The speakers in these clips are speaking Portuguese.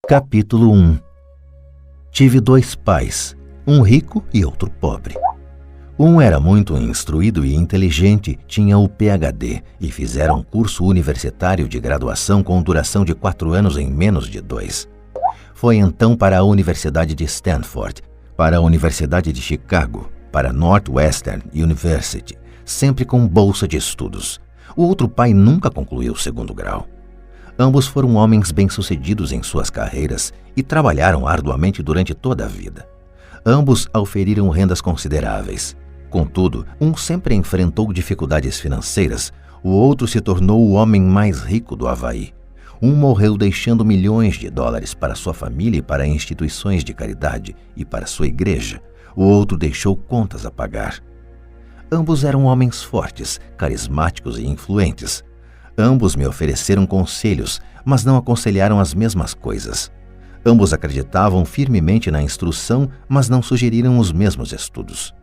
Capítulo 1. Tive 2 pais, um rico e outro pobre. Um era muito instruído e inteligente, tinha o PhD e fizera um curso universitário de graduação com duração de 4 anos em menos de 2. Foi então para a Universidade de Stanford, para a Universidade de Chicago, para Northwestern University, sempre com bolsa de estudos. O outro pai nunca concluiu o 2º grau. Ambos foram homens bem-sucedidos em suas carreiras e trabalharam arduamente durante toda a vida. Ambos auferiram rendas consideráveis. Contudo, um sempre enfrentou dificuldades financeiras, o outro se tornou o homem mais rico do Havaí. Um morreu deixando milhões de dólares para sua família e para instituições de caridade e para sua igreja. O outro deixou contas a pagar. Ambos eram homens fortes, carismáticos e influentes. Ambos me ofereceram conselhos, mas não aconselharam as mesmas coisas. Ambos acreditavam firmemente na instrução, mas não sugeriram os mesmos estudos.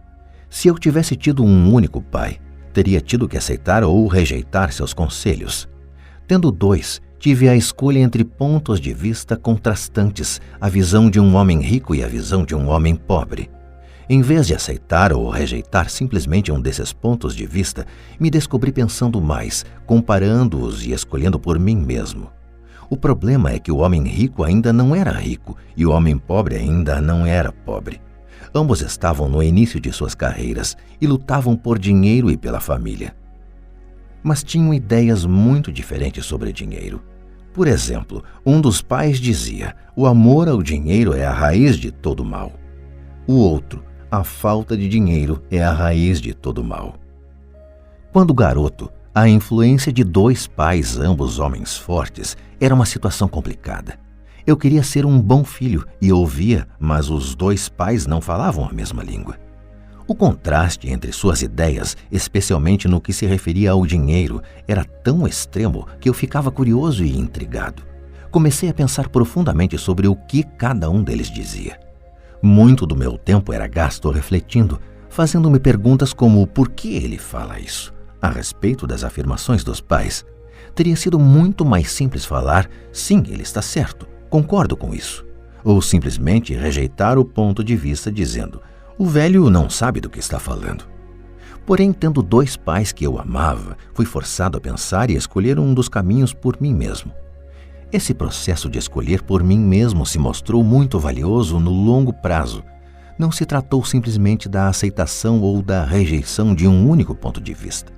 Se eu tivesse tido um único pai, teria tido que aceitar ou rejeitar seus conselhos. Tendo 2, tive a escolha entre pontos de vista contrastantes, a visão de um homem rico e a visão de um homem pobre. Em vez de aceitar ou rejeitar simplesmente um desses pontos de vista, me descobri pensando mais, comparando-os e escolhendo por mim mesmo. O problema é que o homem rico ainda não era rico e o homem pobre ainda não era pobre. Ambos estavam no início de suas carreiras e lutavam por dinheiro e pela família. Mas tinham ideias muito diferentes sobre dinheiro. Por exemplo, um dos pais dizia: o amor ao dinheiro é a raiz de todo mal. O outro: a falta de dinheiro é a raiz de todo mal. Quando garoto, a influência de 2 pais, ambos homens fortes, era uma situação complicada. Eu queria ser um bom filho e ouvia, mas os 2 pais não falavam a mesma língua. O contraste entre suas ideias, especialmente no que se referia ao dinheiro, era tão extremo que eu ficava curioso e intrigado. Comecei a pensar profundamente sobre o que cada um deles dizia. Muito do meu tempo era gasto refletindo, fazendo-me perguntas como por que ele fala isso, a respeito das afirmações dos pais. Teria sido muito mais simples falar, sim, ele está certo, concordo com isso. Ou simplesmente rejeitar o ponto de vista dizendo, o velho não sabe do que está falando. Porém, tendo 2 pais que eu amava, fui forçado a pensar e escolher um dos caminhos por mim mesmo. Esse processo de escolher por mim mesmo se mostrou muito valioso no longo prazo. Não se tratou simplesmente da aceitação ou da rejeição de um único ponto de vista.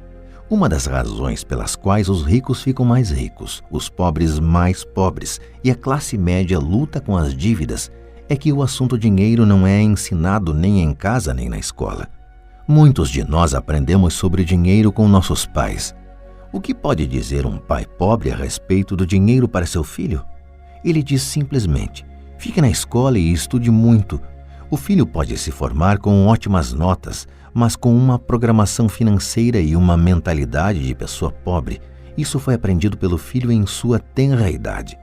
Uma das razões pelas quais os ricos ficam mais ricos, os pobres mais pobres e a classe média luta com as dívidas é que o assunto dinheiro não é ensinado nem em casa nem na escola. Muitos de nós aprendemos sobre dinheiro com nossos pais. O que pode dizer um pai pobre a respeito do dinheiro para seu filho? Ele diz simplesmente, fique na escola e estude muito. O filho pode se formar com ótimas notas, mas com uma programação financeira e uma mentalidade de pessoa pobre. Isso foi aprendido pelo filho em sua tenra idade.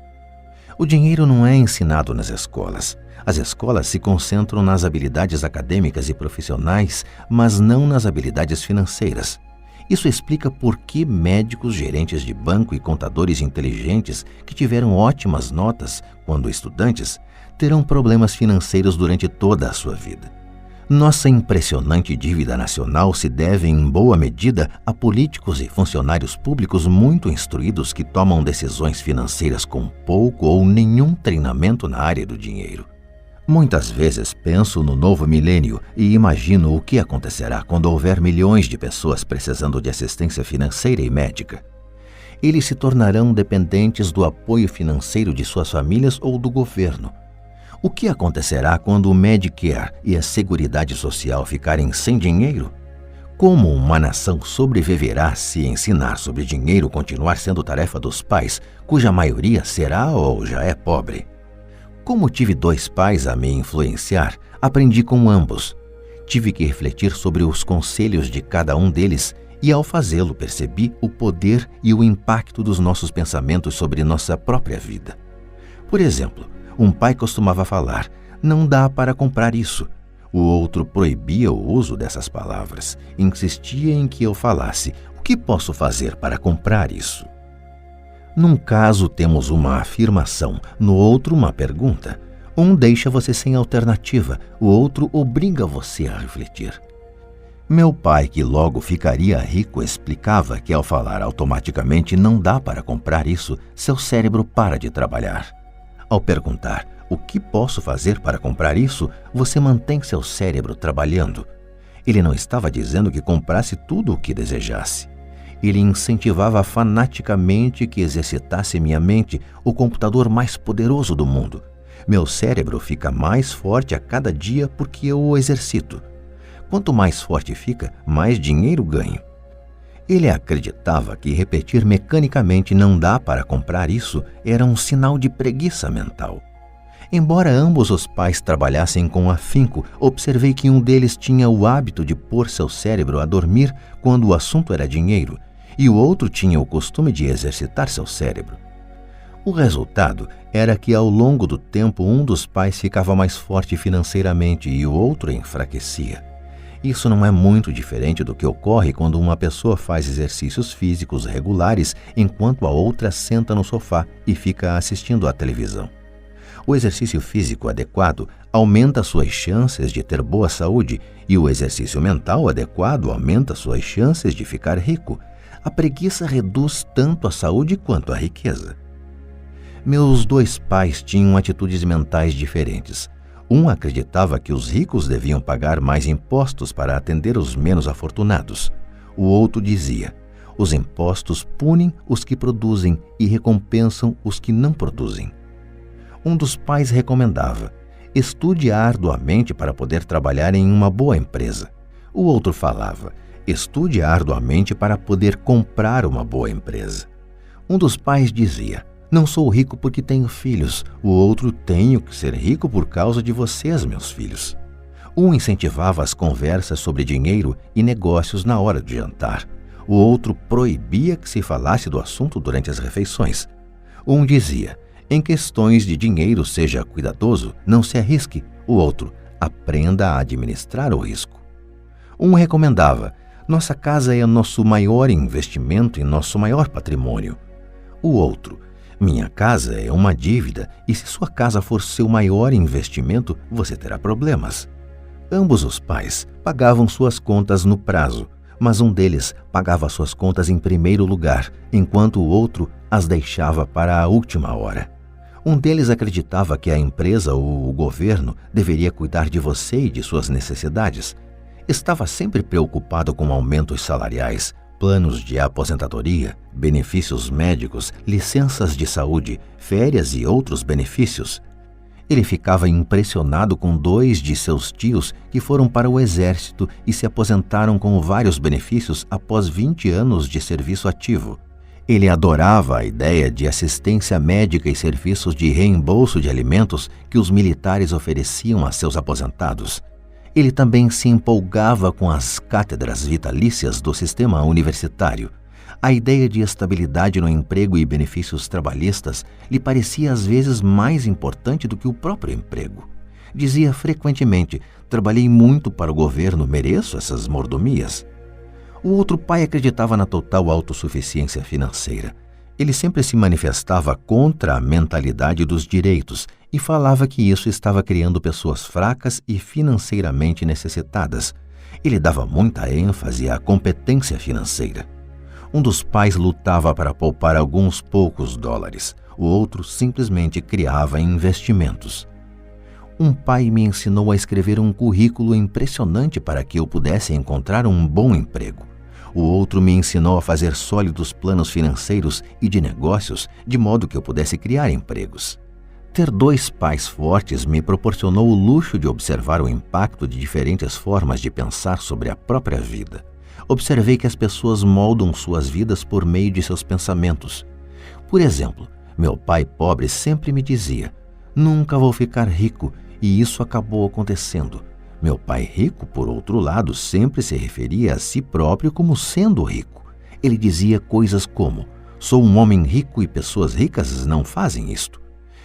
O dinheiro não é ensinado nas escolas. As escolas se concentram nas habilidades acadêmicas e profissionais, mas não nas habilidades financeiras. Isso explica por que médicos, gerentes de banco e contadores inteligentes que tiveram ótimas notas quando estudantes terão problemas financeiros durante toda a sua vida. Nossa impressionante dívida nacional se deve em boa medida a políticos e funcionários públicos muito instruídos que tomam decisões financeiras com pouco ou nenhum treinamento na área do dinheiro. Muitas vezes penso no novo milênio e imagino o que acontecerá quando houver milhões de pessoas precisando de assistência financeira e médica. Eles se tornarão dependentes do apoio financeiro de suas famílias ou do governo. O que acontecerá quando o Medicare e a Seguridade Social ficarem sem dinheiro? Como uma nação sobreviverá se ensinar sobre dinheiro continuar sendo tarefa dos pais, cuja maioria será ou já é pobre? Como tive 2 pais a me influenciar, aprendi com ambos. Tive que refletir sobre os conselhos de cada um deles e, ao fazê-lo, percebi o poder e o impacto dos nossos pensamentos sobre nossa própria vida. Por exemplo, um pai costumava falar, não dá para comprar isso. O outro proibia o uso dessas palavras, insistia em que eu falasse, o que posso fazer para comprar isso? Num caso, temos uma afirmação, no outro, uma pergunta. Um deixa você sem alternativa, o outro obriga você a refletir. Meu pai, que logo ficaria rico, explicava que ao falar automaticamente não dá para comprar isso, seu cérebro para de trabalhar. Ao perguntar o que posso fazer para comprar isso, você mantém seu cérebro trabalhando. Ele não estava dizendo que comprasse tudo o que desejasse. Ele incentivava fanaticamente que exercitasse minha mente, o computador mais poderoso do mundo. Meu cérebro fica mais forte a cada dia porque eu o exercito. Quanto mais forte fica, mais dinheiro ganho. Ele acreditava que repetir mecanicamente não dá para comprar isso era um sinal de preguiça mental. Embora ambos os pais trabalhassem com afinco, observei que um deles tinha o hábito de pôr seu cérebro a dormir quando o assunto era dinheiro, e o outro tinha o costume de exercitar seu cérebro. O resultado era que ao longo do tempo um dos pais ficava mais forte financeiramente e o outro enfraquecia. Isso não é muito diferente do que ocorre quando uma pessoa faz exercícios físicos regulares enquanto a outra senta no sofá e fica assistindo à televisão. O exercício físico adequado aumenta suas chances de ter boa saúde e o exercício mental adequado aumenta suas chances de ficar rico. A preguiça reduz tanto a saúde quanto a riqueza. Meus dois pais tinham atitudes mentais diferentes. Um acreditava que os ricos deviam pagar mais impostos para atender os menos afortunados. O outro dizia: os impostos punem os que produzem e recompensam os que não produzem. Um dos pais recomendava: estude arduamente para poder trabalhar em uma boa empresa. O outro falava: estude arduamente para poder comprar uma boa empresa. Um dos pais dizia: não sou rico porque tenho filhos. O outro: tenho que ser rico por causa de vocês, meus filhos. Um incentivava as conversas sobre dinheiro e negócios na hora de jantar. O outro proibia que se falasse do assunto durante as refeições. Um dizia: em questões de dinheiro seja cuidadoso, não se arrisque. O outro: aprenda a administrar o risco. Um recomendava: nossa casa é nosso maior investimento e nosso maior patrimônio. O outro: minha casa é uma dívida e se sua casa for seu maior investimento, você terá problemas. Ambos os pais pagavam suas contas no prazo, mas um deles pagava suas contas em primeiro lugar, enquanto o outro as deixava para a última hora. Um deles acreditava que a empresa ou o governo deveria cuidar de você e de suas necessidades. Estava sempre preocupado com aumentos salariais, planos de aposentadoria, benefícios médicos, licenças de saúde, férias e outros benefícios. Ele ficava impressionado com 2 de seus tios que foram para o exército e se aposentaram com vários benefícios após 20 anos de serviço ativo. Ele adorava a ideia de assistência médica e serviços de reembolso de alimentos que os militares ofereciam a seus aposentados. Ele também se empolgava com as cátedras vitalícias do sistema universitário. A ideia de estabilidade no emprego e benefícios trabalhistas lhe parecia às vezes mais importante do que o próprio emprego. Dizia frequentemente: trabalhei muito para o governo, mereço essas mordomias. O outro pai acreditava na total autossuficiência financeira. Ele sempre se manifestava contra a mentalidade dos direitos e falava que isso estava criando pessoas fracas e financeiramente necessitadas. Ele dava muita ênfase à competência financeira. Um dos pais lutava para poupar alguns poucos dólares. O outro simplesmente criava investimentos. Um pai me ensinou a escrever um currículo impressionante para que eu pudesse encontrar um bom emprego. O outro me ensinou a fazer sólidos planos financeiros e de negócios, de modo que eu pudesse criar empregos. Ter 2 pais fortes me proporcionou o luxo de observar o impacto de diferentes formas de pensar sobre a própria vida. Observei que as pessoas moldam suas vidas por meio de seus pensamentos. Por exemplo, meu pai pobre sempre me dizia: nunca vou ficar rico, e isso acabou acontecendo. Meu pai rico, por outro lado, sempre se referia a si próprio como sendo rico. Ele dizia coisas como: sou um homem rico e pessoas ricas não fazem isto.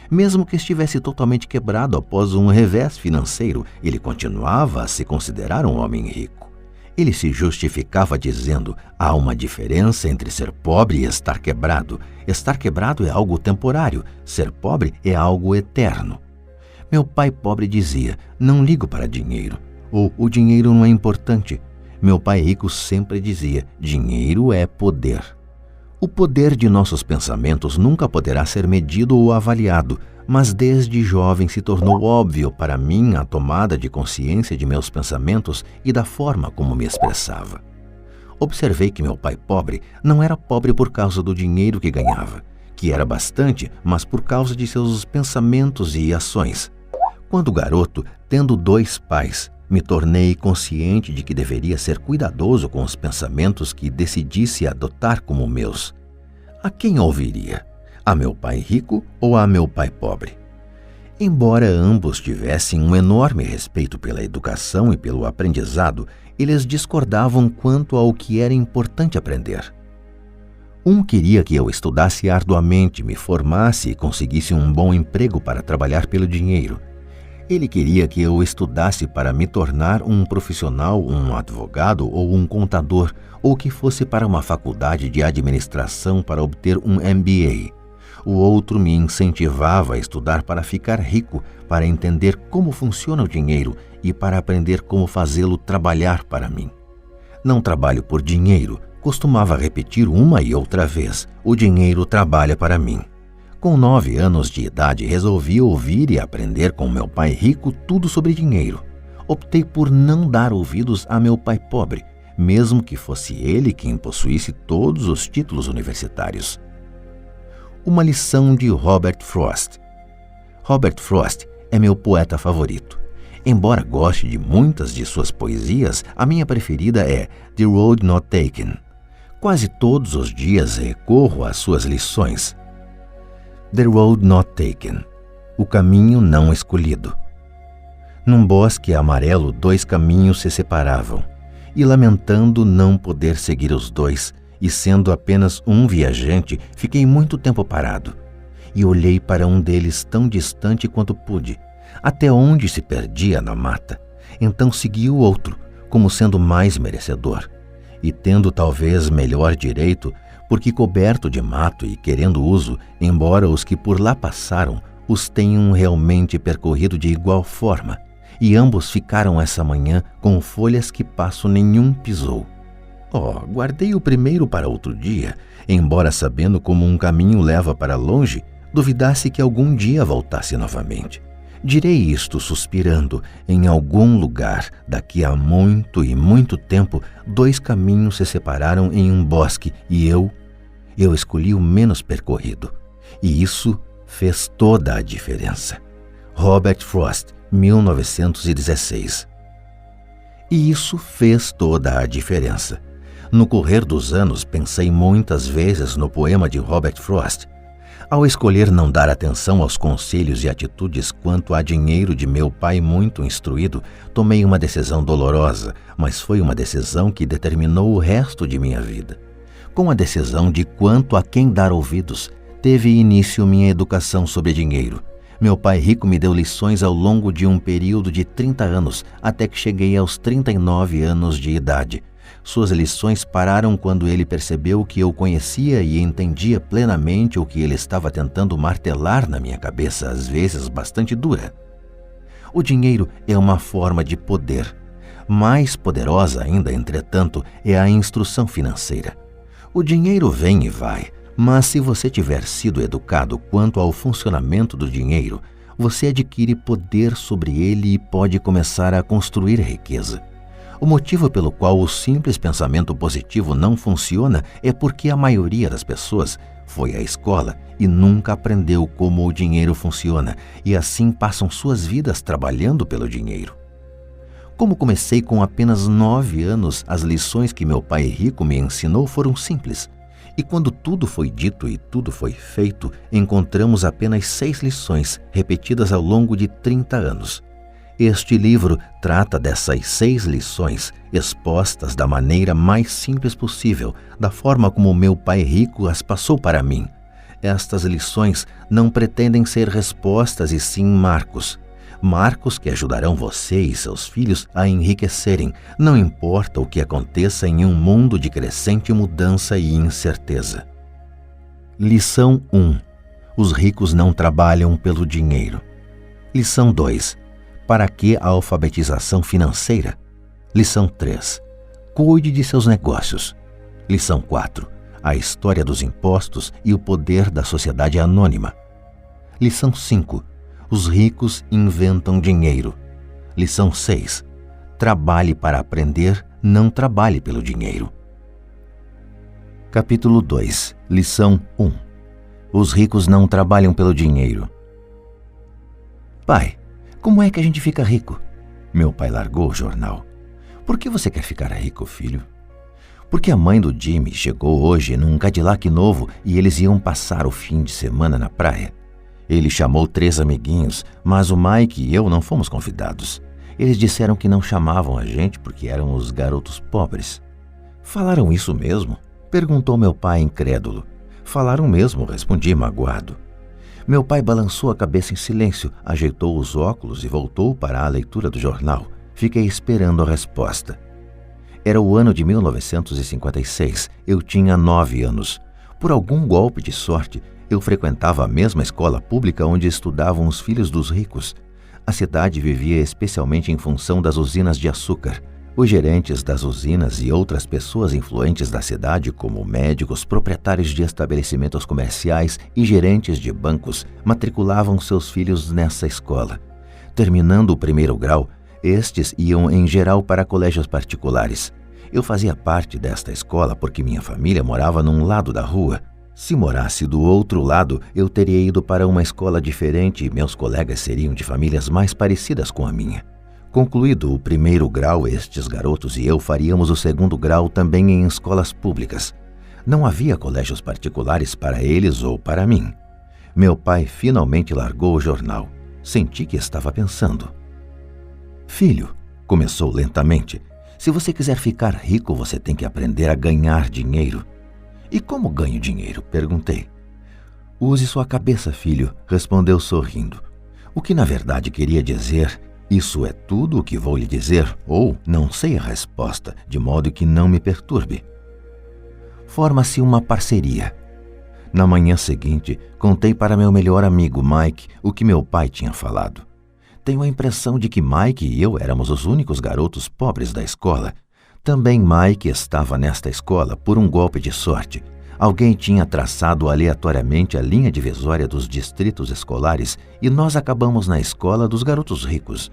Mesmo que estivesse totalmente quebrado após um revés financeiro, ele continuava a se considerar um homem rico. Ele se justificava dizendo: há uma diferença entre ser pobre e estar quebrado. Estar quebrado é algo temporário, ser pobre é algo eterno. Meu pai pobre dizia: não ligo para dinheiro, ou o dinheiro não é importante. Meu pai rico sempre dizia: dinheiro é poder. O poder de nossos pensamentos nunca poderá ser medido ou avaliado, mas desde jovem se tornou óbvio para mim a tomada de consciência de meus pensamentos e da forma como me expressava. Observei que meu pai pobre não era pobre por causa do dinheiro que ganhava, que era bastante, mas por causa de seus pensamentos e ações. Quando garoto, tendo 2 pais, me tornei consciente de que deveria ser cuidadoso com os pensamentos que decidisse adotar como meus. A quem ouviria? A meu pai rico ou a meu pai pobre? Embora ambos tivessem um enorme respeito pela educação e pelo aprendizado, eles discordavam quanto ao que era importante aprender. Um queria que eu estudasse arduamente, me formasse e conseguisse um bom emprego para trabalhar pelo dinheiro. Ele queria que eu estudasse para me tornar um profissional, um advogado ou um contador, ou que fosse para uma faculdade de administração para obter um MBA. O outro me incentivava a estudar para ficar rico, para entender como funciona o dinheiro e para aprender como fazê-lo trabalhar para mim. Não trabalho por dinheiro, costumava repetir uma e outra vez: o dinheiro trabalha para mim. Com 9 anos de idade, resolvi ouvir e aprender com meu pai rico tudo sobre dinheiro. Optei por não dar ouvidos a meu pai pobre, mesmo que fosse ele quem possuísse todos os títulos universitários. Uma lição de Robert Frost. Robert Frost é meu poeta favorito. Embora goste de muitas de suas poesias, a minha preferida é The Road Not Taken. Quase todos os dias recorro às suas lições. The Road Not Taken. O caminho não escolhido. Num bosque amarelo, 2 caminhos se separavam, e lamentando não poder seguir os 2, e sendo apenas um viajante, fiquei muito tempo parado, e olhei para um deles tão distante quanto pude, até onde se perdia na mata. Então segui o outro, como sendo mais merecedor, e tendo talvez melhor direito, porque coberto de mato e querendo uso, embora os que por lá passaram os tenham realmente percorrido de igual forma, e ambos ficaram essa manhã com folhas que passo nenhum pisou. Guardei o primeiro para outro dia, embora sabendo como um caminho leva para longe, duvidasse que algum dia voltasse novamente. Direi isto suspirando: em algum lugar, daqui a muito e muito tempo, 2 caminhos se separaram em um bosque e eu escolhi o menos percorrido. E isso fez toda a diferença. Robert Frost, 1916. E isso fez toda a diferença. No correr dos anos, pensei muitas vezes no poema de Robert Frost. Ao escolher não dar atenção aos conselhos e atitudes quanto a dinheiro de meu pai muito instruído, tomei uma decisão dolorosa, mas foi uma decisão que determinou o resto de minha vida. Com a decisão de quanto a quem dar ouvidos, teve início minha educação sobre dinheiro. Meu pai rico me deu lições ao longo de um período de 30 anos, até que cheguei aos 39 anos de idade. Suas lições pararam quando ele percebeu que eu conhecia e entendia plenamente o que ele estava tentando martelar na minha cabeça, às vezes bastante dura. O dinheiro é uma forma de poder. Mais poderosa ainda, entretanto, é a instrução financeira. O dinheiro vem e vai, mas se você tiver sido educado quanto ao funcionamento do dinheiro, você adquire poder sobre ele e pode começar a construir riqueza. O motivo pelo qual o simples pensamento positivo não funciona é porque a maioria das pessoas foi à escola e nunca aprendeu como o dinheiro funciona, e assim passam suas vidas trabalhando pelo dinheiro. Como comecei com apenas 9 anos, as lições que meu pai rico me ensinou foram simples. E quando tudo foi dito e tudo foi feito, encontramos apenas 6 lições repetidas ao longo de 30 anos. Este livro trata dessas 6 lições, expostas da maneira mais simples possível, da forma como meu pai rico as passou para mim. Estas lições não pretendem ser respostas e sim marcos. marcos que ajudarão você e seus filhos a enriquecerem, não importa o que aconteça em um mundo de crescente mudança e incerteza. Lição 1. Os ricos não trabalham pelo dinheiro. Lição 2. Para que a alfabetização financeira? Lição 3. Cuide de seus negócios. Lição 4. A história dos impostos e o poder da sociedade anônima. Lição 5. Os ricos inventam dinheiro. Lição 6. Trabalhe para aprender, não trabalhe pelo dinheiro. Capítulo 2. Lição 1. Os ricos não trabalham pelo dinheiro. Pai, como é que a gente fica rico? Meu pai largou o jornal. Por que você quer ficar rico, filho? Porque a mãe do Jimmy chegou hoje num Cadillac novo e eles iam passar o fim de semana na praia. Ele chamou 3 amiguinhos, mas o Mike e eu não fomos convidados. Eles disseram que não chamavam a gente porque eram os garotos pobres. Falaram isso mesmo? Perguntou meu pai incrédulo. Falaram mesmo, respondi magoado. Meu pai balançou a cabeça em silêncio, ajeitou os óculos e voltou para a leitura do jornal. Fiquei esperando a resposta. Era o ano de 1956. Eu tinha 9 anos. Por algum golpe de sorte, eu frequentava a mesma escola pública onde estudavam os filhos dos ricos. A cidade vivia especialmente em função das usinas de açúcar. Os gerentes das usinas e outras pessoas influentes da cidade, como médicos, proprietários de estabelecimentos comerciais e gerentes de bancos, matriculavam seus filhos nessa escola. Terminando o 1º grau, estes iam em geral para colégios particulares. Eu fazia parte desta escola porque minha família morava num lado da rua. Se morasse do outro lado, eu teria ido para uma escola diferente e meus colegas seriam de famílias mais parecidas com a minha. Concluído o 1º grau, estes garotos e eu faríamos o 2º grau também em escolas públicas. Não havia colégios particulares para eles ou para mim. Meu pai finalmente largou o jornal. Senti que estava pensando. Filho, começou lentamente, se você quiser ficar rico, você tem que aprender a ganhar dinheiro. E como ganho dinheiro? Perguntei. Use sua cabeça, filho, respondeu sorrindo. O que na verdade queria dizer, isso é tudo o que vou lhe dizer, ou não sei a resposta, de modo que não me perturbe. Forma-se uma parceria. Na manhã seguinte, contei para meu melhor amigo Mike o que meu pai tinha falado. Tenho a impressão de que Mike e eu éramos os únicos garotos pobres da escola. Também Mike estava nesta escola por um golpe de sorte. Alguém tinha traçado aleatoriamente a linha divisória dos distritos escolares e nós acabamos na escola dos garotos ricos.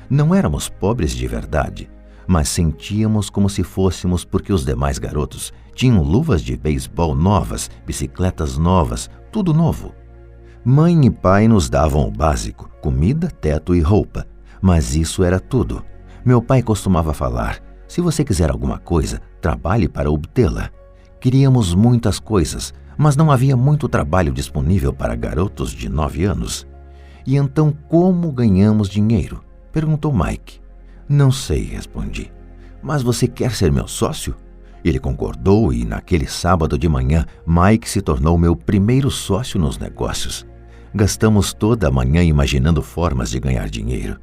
Não éramos pobres de verdade, mas sentíamos como se fôssemos porque os demais garotos tinham luvas de beisebol novas, bicicletas novas, tudo novo. Mãe e pai nos davam o básico, comida, teto e roupa, mas isso era tudo. Meu pai costumava falar, se você quiser alguma coisa, trabalhe para obtê-la. Queríamos muitas coisas, mas não havia muito trabalho disponível para garotos de 9 anos. E então como ganhamos dinheiro? Perguntou Mike. Não sei, respondi. Mas você quer ser meu sócio? Ele concordou e naquele sábado de manhã, Mike se tornou meu primeiro sócio nos negócios. Gastamos toda a manhã imaginando formas de ganhar dinheiro.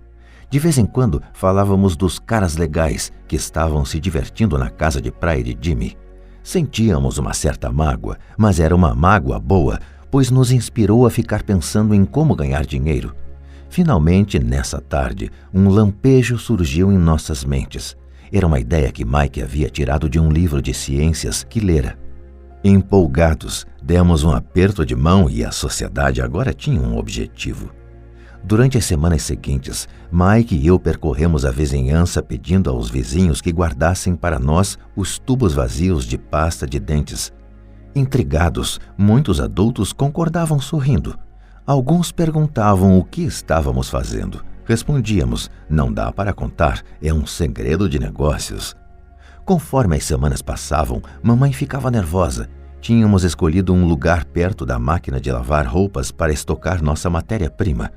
De vez em quando, falávamos dos caras legais que estavam se divertindo na casa de praia de Jimmy. Sentíamos uma certa mágoa, mas era uma mágoa boa, pois nos inspirou a ficar pensando em como ganhar dinheiro. Finalmente, nessa tarde, um lampejo surgiu em nossas mentes. Era uma ideia que Mike havia tirado de um livro de ciências que lera. Empolgados, demos um aperto de mão e a sociedade agora tinha um objetivo. Durante as semanas seguintes, Mike e eu percorremos a vizinhança pedindo aos vizinhos que guardassem para nós os tubos vazios de pasta de dentes. Intrigados, muitos adultos concordavam sorrindo. Alguns perguntavam o que estávamos fazendo. Respondíamos, não dá para contar, é um segredo de negócios. Conforme as semanas passavam, mamãe ficava nervosa. Tínhamos escolhido um lugar perto da máquina de lavar roupas para estocar nossa matéria-prima.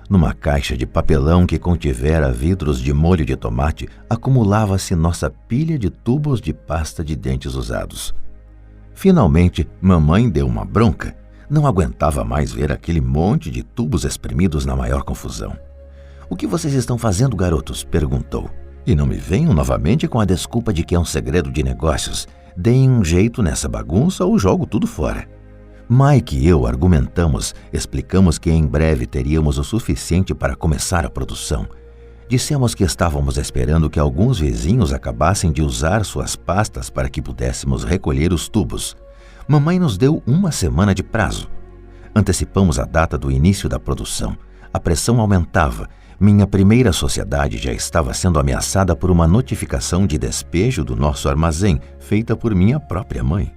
Numa caixa de papelão que contivera vidros de molho de tomate, acumulava-se nossa pilha de tubos de pasta de dentes usados. Finalmente, mamãe deu uma bronca. Não aguentava mais ver aquele monte de tubos espremidos na maior confusão. "O que vocês estão fazendo, garotos?" perguntou. "E não me venham novamente com a desculpa de que é um segredo de negócios. Deem um jeito nessa bagunça ou jogo tudo fora." Mike e eu argumentamos, explicamos que em breve teríamos o suficiente para começar a produção. Dissemos que estávamos esperando que alguns vizinhos acabassem de usar suas pastas para que pudéssemos recolher os tubos. Mamãe nos deu 1 semana de prazo. Antecipamos a data do início da produção. A pressão aumentava. Minha primeira sociedade já estava sendo ameaçada por uma notificação de despejo do nosso armazém, feita por minha própria mãe.